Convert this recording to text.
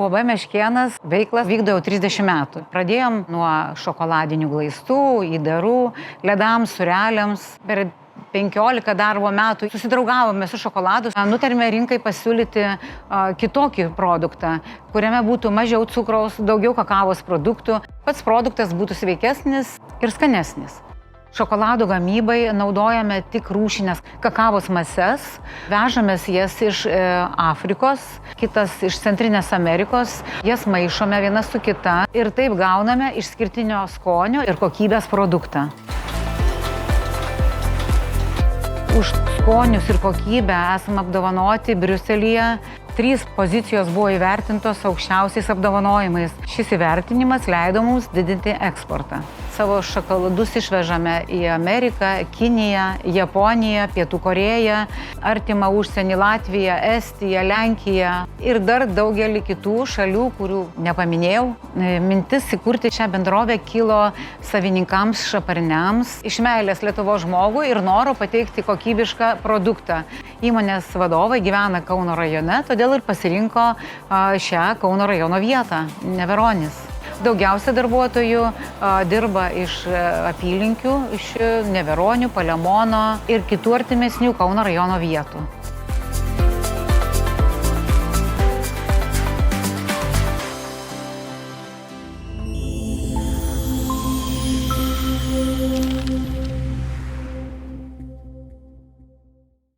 UAB Meškėnas veiklą vykdo jau 30 metų. Pradėjom nuo šokoladinių glaistų, įdarų, ledams, sūreliams. Per 15 darbo metų susidraugavome su šokoladu, nutarėme rinkai pasiūlyti kitokį produktą, kuriame būtų mažiau cukraus, daugiau kakavos produktų. Pats produktas būtų sveikesnis ir skanesnis. Šokolado gamybai naudojame tik rūšinės kakavos mases, vežamės jas iš Afrikos, kitas iš Centrinės Amerikos, jas maišome viena su kita ir taip gauname išskirtinio skonio ir kokybės produktą. Už skonius ir kokybę esame apdovanoti Briuselyje. 3 pozicijos buvo įvertintos aukščiausiais apdovanojimais. Šis įvertinimas leido mums didinti eksportą. Savo šokoladus išvežame į Ameriką, Kiniją, Japoniją, Pietų Korėją, artimą užsienį Latviją, Estiją, Lenkiją ir dar daugelį kitų šalių, kurių nepaminėjau. Mintis įkurti šią bendrovę kilo savininkams šaparniams iš meilės Lietuvos žmogui ir noro pateikti kokybišką produktą. Įmonės vadovai gyvena Kauno rajone, todėl ir pasirinko šią Kauno rajono vietą, Neveronis. Daugiausia darbuotojų dirba iš apylinkių, iš Neveronių, Palemono ir kitų artimesnių Kauno rajono vietų.